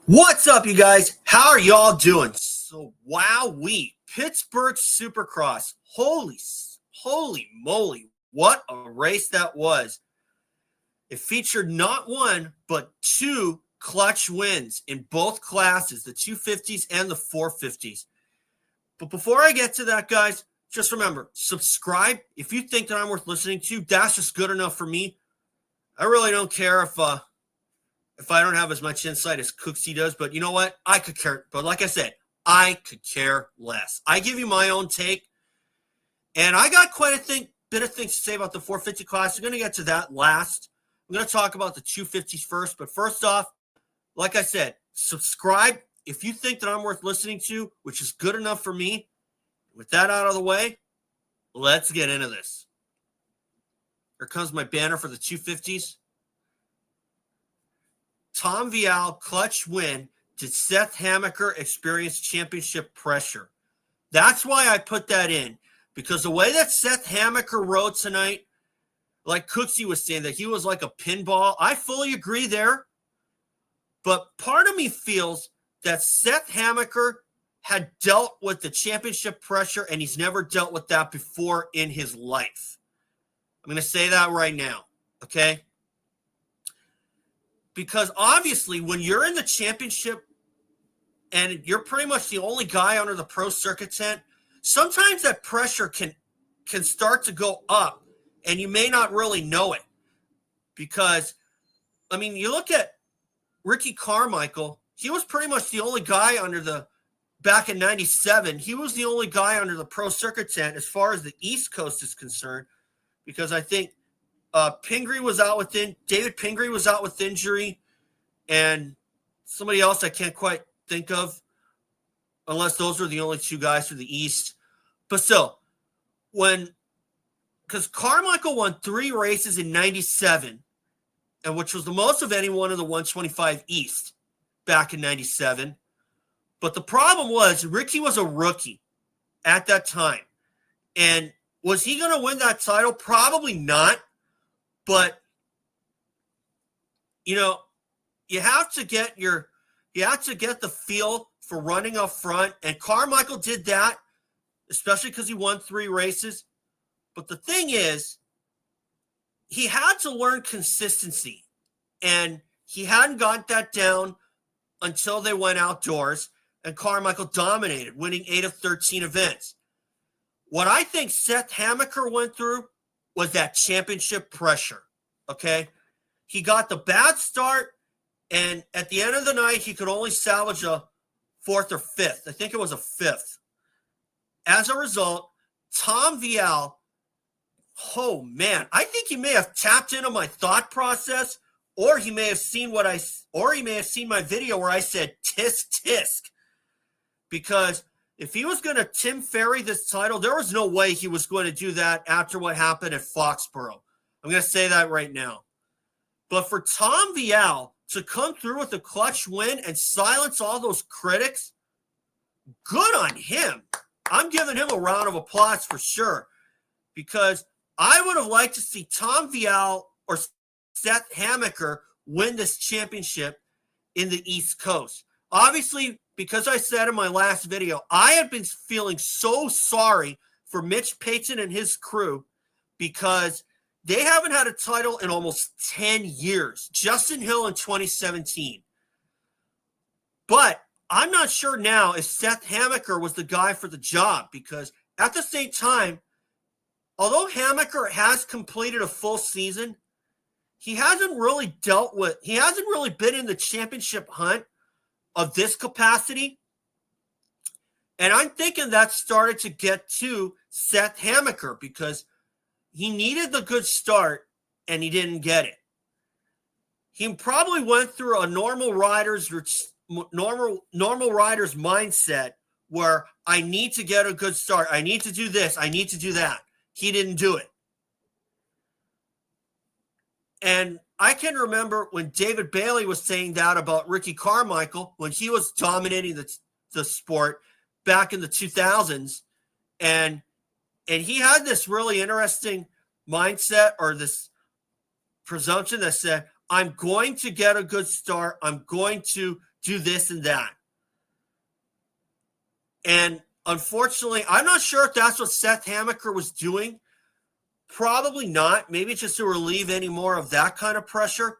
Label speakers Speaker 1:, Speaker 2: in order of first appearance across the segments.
Speaker 1: What's up, you guys? How are y'all doing? So, Pittsburgh Supercross. Holy moly, what a race that was. It featured not one, but two clutch wins in both classes, the 250s and the 450s. But before I get to that, guys, just remember, subscribe. If you think that I'm worth listening to, that's just good enough for me. I really don't care if I don't have as much insight as Cooksey does, but you know what? I could care. But like I said, I could care less. I give you my own take, and I got quite a bit of things to say about the 450 class. We're going to get to that last. I'm going to talk about the 250s first. But first off, like I said, subscribe if you think that I'm worth listening to, which is good enough for me. With that out of the way, let's get into this. Here comes my banner for the 250s. Tom Vialle clutch win. Did Seth Hammaker experience championship pressure? That's why I put that in, because the way that Seth Hammaker rode tonight, like Cooksey was saying, that he was like a pinball, I fully agree there. But part of me feels that Seth Hammaker had dealt with the championship pressure, and he's never dealt with that before in his life. I'm going to say that right now, okay? Because obviously when you're in the championship and you're pretty much the only guy under the pro circuit tent, sometimes that pressure can start to go up and you may not really know it. Because, I mean, you look at Ricky Carmichael, he was pretty much the only guy back in 97, he was the only guy under the pro circuit tent as far as the East Coast is concerned, because I think Pingree was out David Pingree was out with injury, and somebody else I can't quite think of, unless those are the only two guys for the East. But still, because Carmichael won 3 races in 97, and which was the most of any one of the 125 East back in 97. But the problem was Ricky was a rookie at that time. And was he going to win that title? Probably not. But, you know, you have to get the feel for running up front. And Carmichael did that, especially because he won 3 races. But the thing is, he had to learn consistency. And he hadn't got that down until they went outdoors. And Carmichael dominated, winning 8 of 13 events. What I think Seth Hammaker went through was that championship pressure, okay? He got the bad start, and at the end of the night, he could only salvage a 4th or 5th. I think it was a 5th. As a result, Tom Vialle, oh man, I think he may have tapped into my thought process, or he may have seen my video where I said tisk tisk. Because if he was going to Tim Ferry this title, there was no way he was going to do that after what happened at Foxborough. I'm going to say that right now. But for Tom Vialle to come through with a clutch win and silence all those critics, good on him. I'm giving him a round of applause for sure. Because I would have liked to see Tom Vialle or Seth Hammaker win this championship in the East Coast. Obviously, because I said in my last video, I have been feeling so sorry for Mitch Payton and his crew because they haven't had a title in almost 10 years. Justin Hill in 2017. But I'm not sure now if Seth Hammaker was the guy for the job, because at the same time, although Hammaker has completed a full season, he hasn't really been in the championship hunt of this capacity. And I'm thinking that started to get to Seth Hammaker because he needed the good start and he didn't get it. He probably went through a normal rider's mindset where I need to get a good start. I need to do this. I need to do that. He didn't do it. And I can remember when David Bailey was saying that about Ricky Carmichael when he was dominating the sport back in the 2000s. And he had this really interesting mindset, or this presumption that said, I'm going to get a good start. I'm going to do this and that. And unfortunately, I'm not sure if that's what Seth Hammaker was doing. Probably not. Maybe just to relieve any more of that kind of pressure.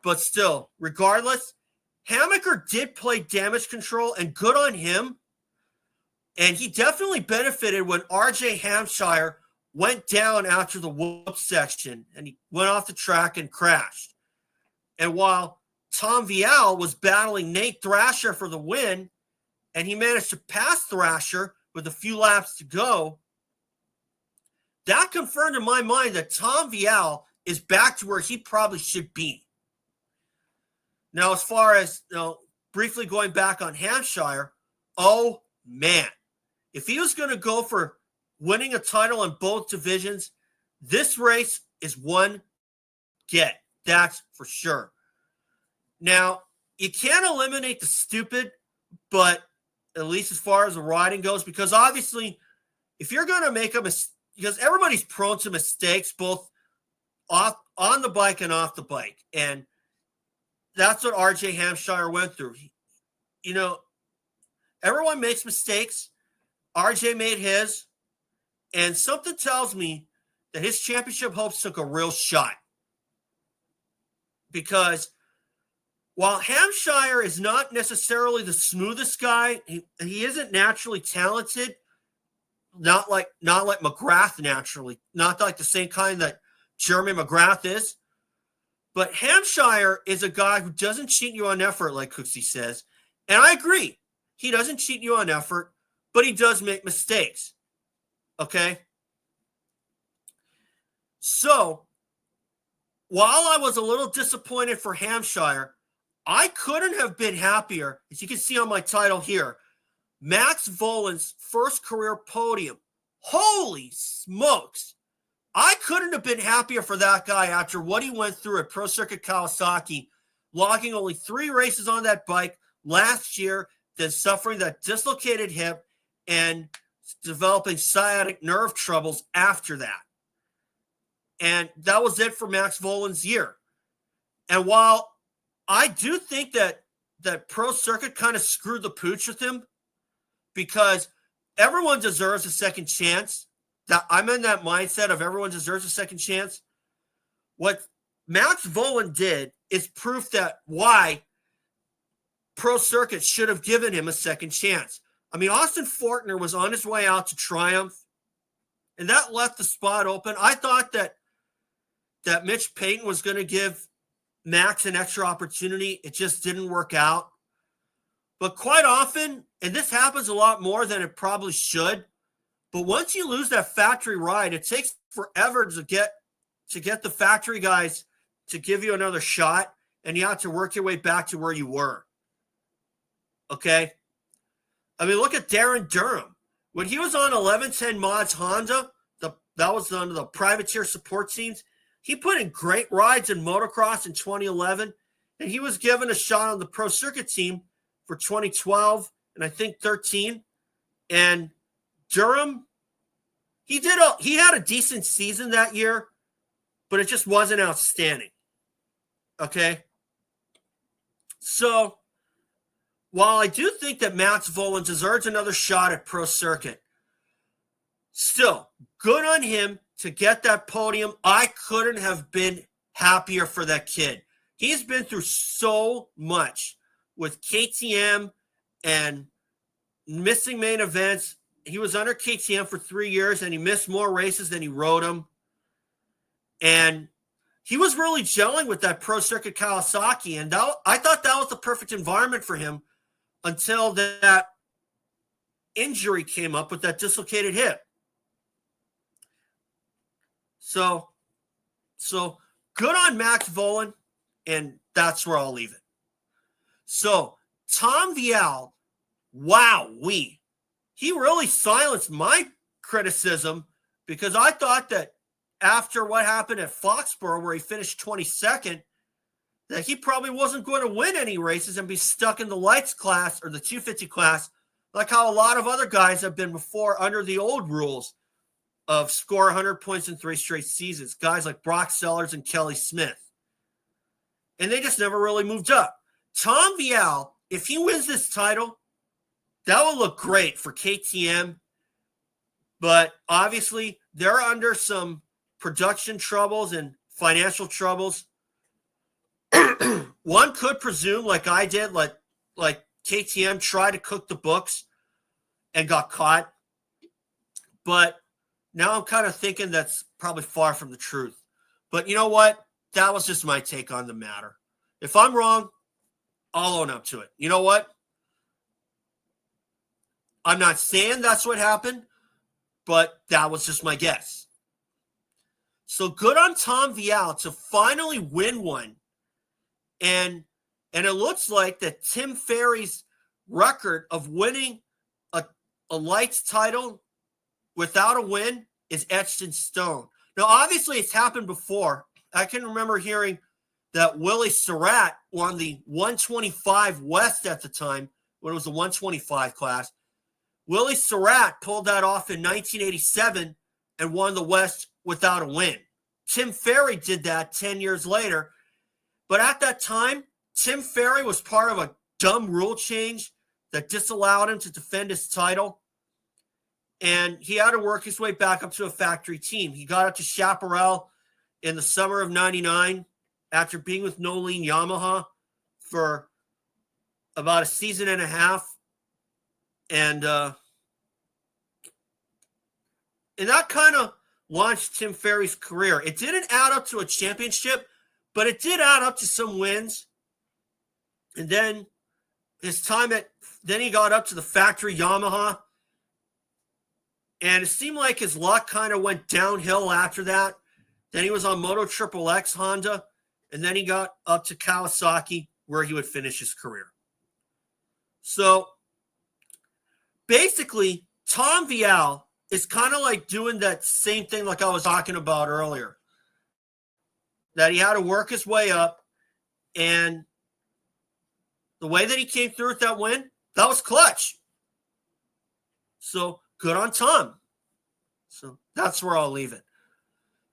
Speaker 1: But still, regardless, Hammaker did play damage control, and good on him. And he definitely benefited when RJ Hampshire went down after the whoop section, and he went off the track and crashed. And while Tom Vialle was battling Nate Thrasher for the win, and he managed to pass Thrasher with a few laps to go, that confirmed in my mind that Tom Vialle is back to where he probably should be. Now, as far as, briefly going back on Hampshire, oh, man. If he was going to go for winning a title in both divisions, this race is one get. That's for sure. Now, you can't eliminate the stupid, but at least as far as the riding goes, because obviously, if you're going to make a mistake, because everybody's prone to mistakes, both on the bike and off the bike. And that's what RJ Hampshire went through. Everyone makes mistakes. RJ made his. And something tells me that his championship hopes took a real shot. Because while Hampshire is not necessarily the smoothest guy, he isn't naturally talented. Not like McGrath naturally. Not like the same kind that Jeremy McGrath is. But Hampshire is a guy who doesn't cheat you on effort, like Cooksey says. And I agree. He doesn't cheat you on effort, but he does make mistakes. Okay? So, while I was a little disappointed for Hampshire, I couldn't have been happier, as you can see on my title here. Max Vohland's first career podium. Holy smokes. I couldn't have been happier for that guy after what he went through at Pro Circuit Kawasaki, logging only 3 races on that bike last year, then suffering that dislocated hip and developing sciatic nerve troubles after that. And that was it for Max Vohland's year. And while I do think that Pro Circuit kind of screwed the pooch with him, because everyone deserves a second chance. That I'm in that mindset of everyone deserves a second chance. What Max Vohland did is proof that why Pro Circuit should have given him a second chance. I mean, Austin Fortner was on his way out to Triumph, and that left the spot open. I thought that Mitch Payton was going to give Max an extra opportunity. It just didn't work out. But quite often, and this happens a lot more than it probably should, but once you lose that factory ride, it takes forever to get the factory guys to give you another shot, and you have to work your way back to where you were. Okay? I mean, look at Darren Durham. When he was on 1110 Mods Honda, that was under the privateer support teams, he put in great rides in motocross in 2011, and he was given a shot on the Pro Circuit team for 2012 and I think 13. And Durham, he had a decent season that year, but it just wasn't outstanding. Okay? So, while I do think that Max Vohland deserves another shot at Pro Circuit, still, good on him to get that podium. I couldn't have been happier for that kid. He's been through so much with KTM and missing main events. He was under KTM for 3 years, and he missed more races than he rode them. And he was really gelling with that Pro Circuit Kawasaki, and I thought that was the perfect environment for him until that injury came up with that dislocated hip. So good on Max Vohland, and that's where I'll leave it. So Tom Vialle, wowee. He really silenced my criticism, because I thought that after what happened at Foxborough, where he finished 22nd, that he probably wasn't going to win any races and be stuck in the lights class or the 250 class, like how a lot of other guys have been before under the old rules of score 100 points in 3 straight seasons. Guys like Brock Sellers and Kelly Smith. And they just never really moved up. Tom Vialle, if he wins this title, that will look great for KTM. But obviously, they're under some production troubles and financial troubles. One could presume, like I did, like KTM tried to cook the books and got caught. But now I'm kind of thinking that's probably far from the truth. But you know what? That was just my take on the matter. If I'm wrong, I'll own up to it. You know what? I'm not saying that's what happened, but that was just my guess. So good on Tom Vialle to finally win one. And it looks like that Tim Ferry's record of winning a lights title without a win is etched in stone. Now, obviously, it's happened before. I can remember hearing that Willie Surratt won the 125 West at the time, when it was the 125 class. Willie Surratt pulled that off in 1987 and won the West without a win. Tim Ferry did that 10 years later. But at that time, Tim Ferry was part of a dumb rule change that disallowed him to defend his title. And he had to work his way back up to a factory team. He got up to Chaparral in the summer of 99 after being with Nolene Yamaha for about a season and a half. And that kind of launched Tim Ferry's career. It didn't add up to a championship, but it did add up to some wins. And then then he got up to the factory Yamaha. And it seemed like his luck kind of went downhill after that. Then he was on Moto Triple X Honda. And then he got up to Kawasaki, where he would finish his career. So basically, Tom Vialle is kind of like doing that same thing like I was talking about earlier. That he had to work his way up. And the way that he came through with that win, that was clutch. So good on Tom. So that's where I'll leave it.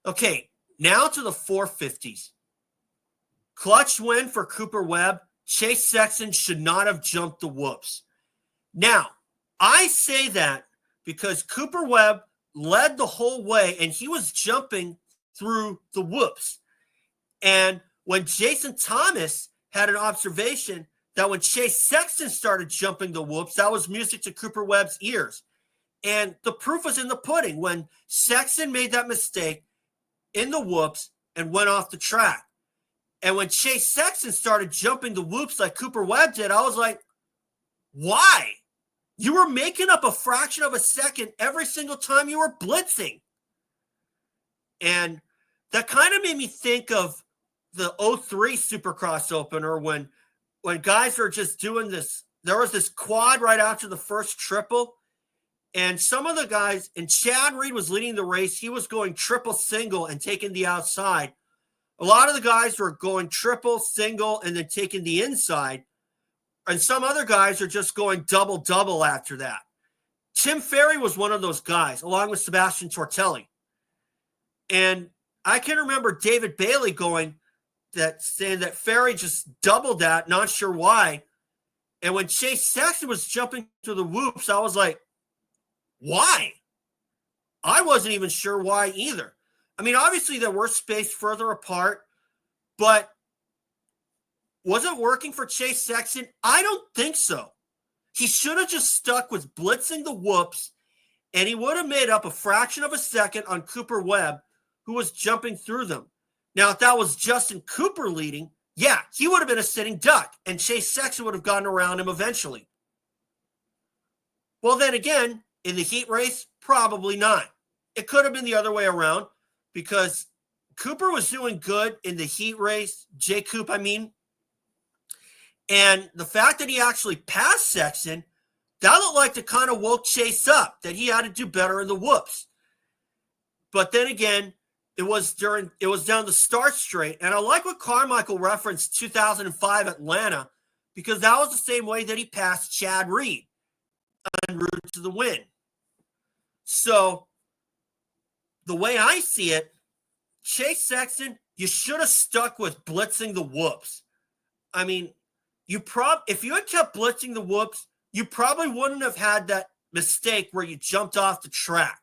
Speaker 1: Okay, now to the 450s. Clutch win for Cooper Webb. Chase Sexton should not have jumped the whoops. Now, I say that because Cooper Webb led the whole way and he was jumping through the whoops. And when Jason Thomas had an observation that when Chase Sexton started jumping the whoops, that was music to Cooper Webb's ears. And the proof was in the pudding when Sexton made that mistake in the whoops and went off the track. And when Chase Sexton started jumping the whoops like Cooper Webb did, I was like, why? You were making up a fraction of a second every single time you were blitzing. And that kind of made me think of the 03 Supercross opener when guys were just doing this. There was this quad right after the first triple. And some of the guys, and Chad Reed was leading the race. He was going triple single and taking the outside. A lot of the guys were going triple, single, and then taking the inside. And some other guys are just going double after that. Tim Ferry was one of those guys, along with Sebastian Tortelli. And I can remember David Bailey saying that Ferry just doubled that, not sure why. And when Chase Sexton was jumping through the whoops, I was like, why? I wasn't even sure why either. I mean, obviously there were spaced further apart, but was it working for Chase Sexton? I don't think so. He should have just stuck with blitzing the whoops, and he would have made up a fraction of a second on Cooper Webb, who was jumping through them. Now, if that was Justin Cooper leading, yeah, he would have been a sitting duck, and Chase Sexton would have gotten around him eventually. Well, then again, in the heat race, probably not. It could have been the other way around because Cooper was doing good in the heat race, J. Coop, I mean. And the fact that he actually passed Sexton, that looked like to kind of woke Chase up, that he had to do better in the whoops. But then again, it was down the start straight. And I like what Carmichael referenced 2005 Atlanta, because that was the same way that he passed Chad Reed en route to the win. So the way I see it, Chase Sexton, you should have stuck with blitzing the whoops. I mean, if you had kept blitzing the whoops, you probably wouldn't have had that mistake where you jumped off the track.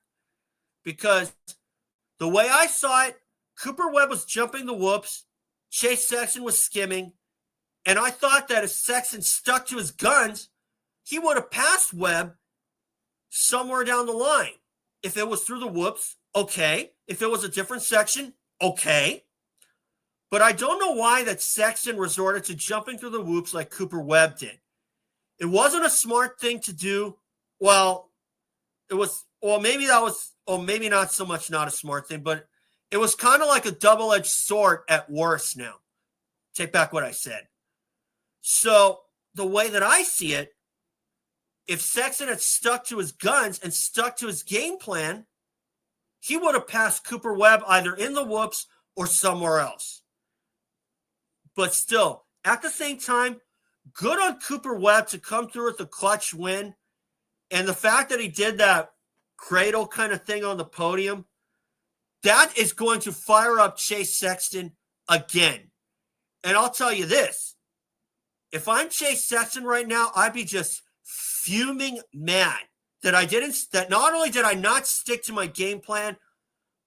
Speaker 1: Because the way I saw it, Cooper Webb was jumping the whoops, Chase Sexton was skimming, and I thought that if Sexton stuck to his guns, he would have passed Webb somewhere down the line. If it was through the whoops, okay. If it was a different section, okay. But I don't know why that Sexton resorted to jumping through the whoops like Cooper Webb did. It wasn't a smart thing to do. Well, it was, or maybe that was, or maybe not so much not a smart thing, but it was kind of like a double-edged sword at worst now. Take back what I said. So the way that I see it, if Sexton had stuck to his guns and stuck to his game plan, he would have passed Cooper Webb either in the whoops or somewhere else. But still, at the same time, good on Cooper Webb to come through with a clutch win. And the fact that he did that cradle kind of thing on the podium, that is going to fire up Chase Sexton again. And I'll tell you this, if I'm Chase Sexton right now, I'd be just fuming mad that not only did I not stick to my game plan,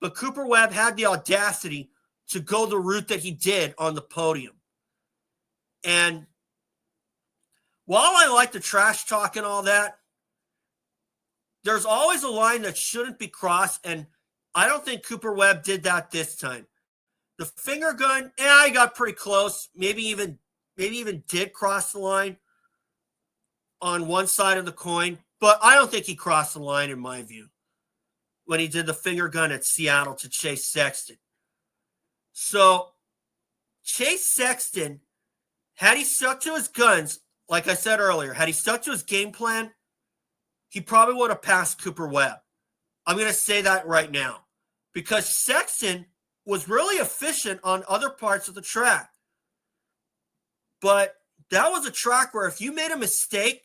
Speaker 1: but Cooper Webb had the audacity to go the route that he did on the podium. And while I like the trash talk and all that, there's always a line that shouldn't be crossed, and I don't think Cooper Webb did that this time. The finger gun, I got pretty close, maybe even did cross the line on one side of the coin, but I don't think he crossed the line in my view when he did the finger gun at Seattle to Chase Sexton. So Chase Sexton, had he stuck to his guns, like I said earlier, had he stuck to his game plan, he probably would have passed Cooper Webb. I'm going to say that right now because Sexton was really efficient on other parts of the track. But that was a track where if you made a mistake,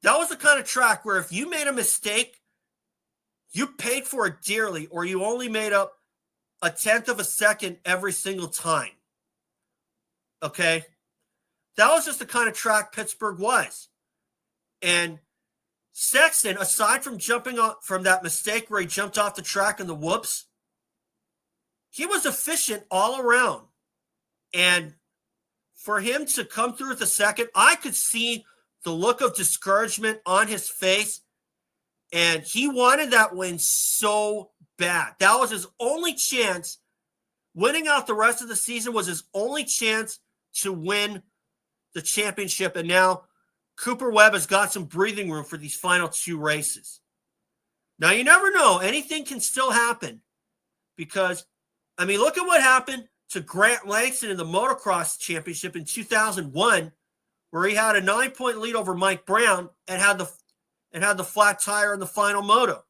Speaker 1: that was the kind of track where if you made a mistake, you paid for it dearly, or you only made up a tenth of a second every single time. Okay? That was just the kind of track Pittsburgh was. And Sexton, aside from jumping off from that mistake where he jumped off the track in the whoops, he was efficient all around. And for him to come through with a second, I could see the look of discouragement on his face. And he wanted that win so bad. That was his only chance. Winning out the rest of the season was his only chance to win the championship. And now Cooper Webb has got some breathing room for these final two races. Now, you never know. Anything can still happen because, I mean, look at what happened to Grant Langston in the motocross championship in 2001, where he had a 9-point lead over Mike Brown and had the flat tire in the final moto.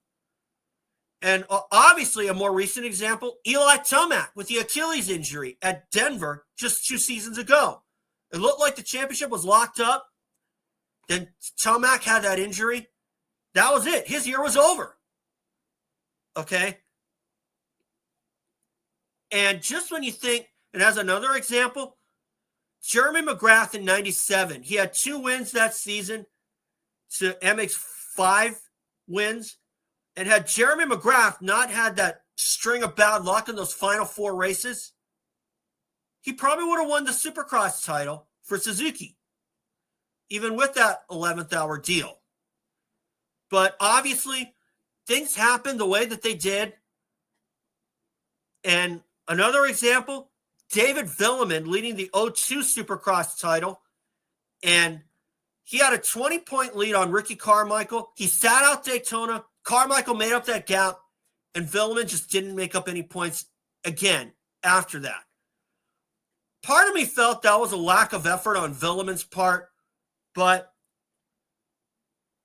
Speaker 1: And obviously a more recent example, Eli Tomac with the Achilles injury at Denver just 2 seasons ago. It looked like the championship was locked up. Then Tomac had that injury. That was it. His year was over. Okay? And just when you think, and as another example, Jeremy McGrath in 97. He had 2 wins that season to MX's 5 wins. And had Jeremy McGrath not had that string of bad luck in those final 4 races, he probably would have won the Supercross title for Suzuki, even with that 11th hour deal. But obviously, things happened the way that they did. And another example, David Villeman leading the 02 Supercross title. And he had a 20-point lead on Ricky Carmichael. He sat out Daytona. Carmichael made up that gap, and Villeman just didn't make up any points again after that. Part of me felt that was a lack of effort on Villeman's part, and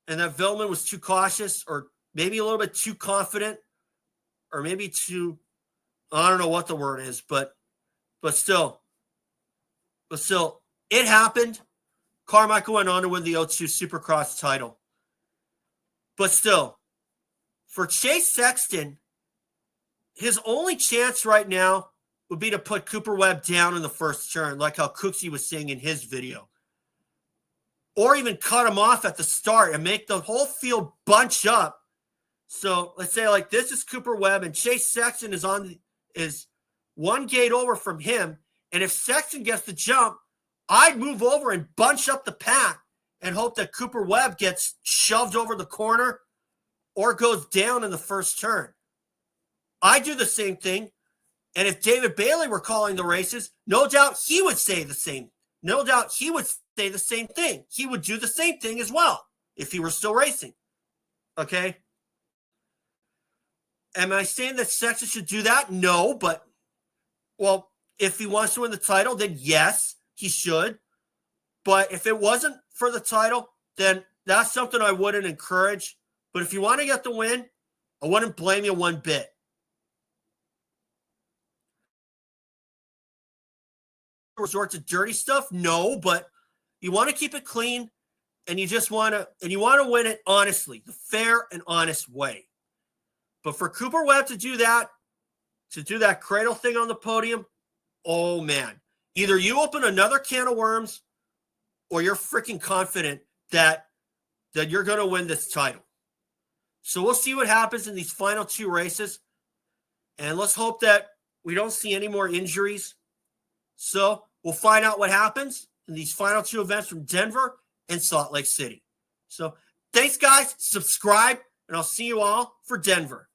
Speaker 1: that Villeman was too cautious or maybe a little bit too confident or maybe too, I don't know what the word is, but still, it happened. Carmichael went on to win the 02 Supercross title. But still, for Chase Sexton, his only chance right now would be to put Cooper Webb down in the first turn, like how Cooksey was saying in his video. Or even cut him off at the start and make the whole field bunch up. So let's say like this is Cooper Webb and Chase Sexton is one gate over from him. And if Sexton gets the jump, I'd move over and bunch up the pack and hope that Cooper Webb gets shoved over the corner or goes down in the first turn. I do the same thing. And if David Bailey were calling the races, no doubt he would say the same. No doubt he would say the same thing. He would do the same thing as well if he were still racing. Okay? Am I saying that Sexton should do that? No, but, well, if he wants to win the title, then yes, he should. But if it wasn't for the title, then that's something I wouldn't encourage. But if you want to get the win, I wouldn't blame you one bit. Resort to dirty stuff? No, but you want to keep it clean and you just want to win it honestly, the fair and honest way. But for Cooper Webb to do that cradle thing on the podium, oh man, either you open another can of worms or you're freaking confident that you're going to win this title. So we'll see what happens in these final two races. And let's hope that we don't see any more injuries. So we'll find out what happens in these final two events from Denver and Salt Lake City. So thanks, guys. Subscribe, and I'll see you all for Denver.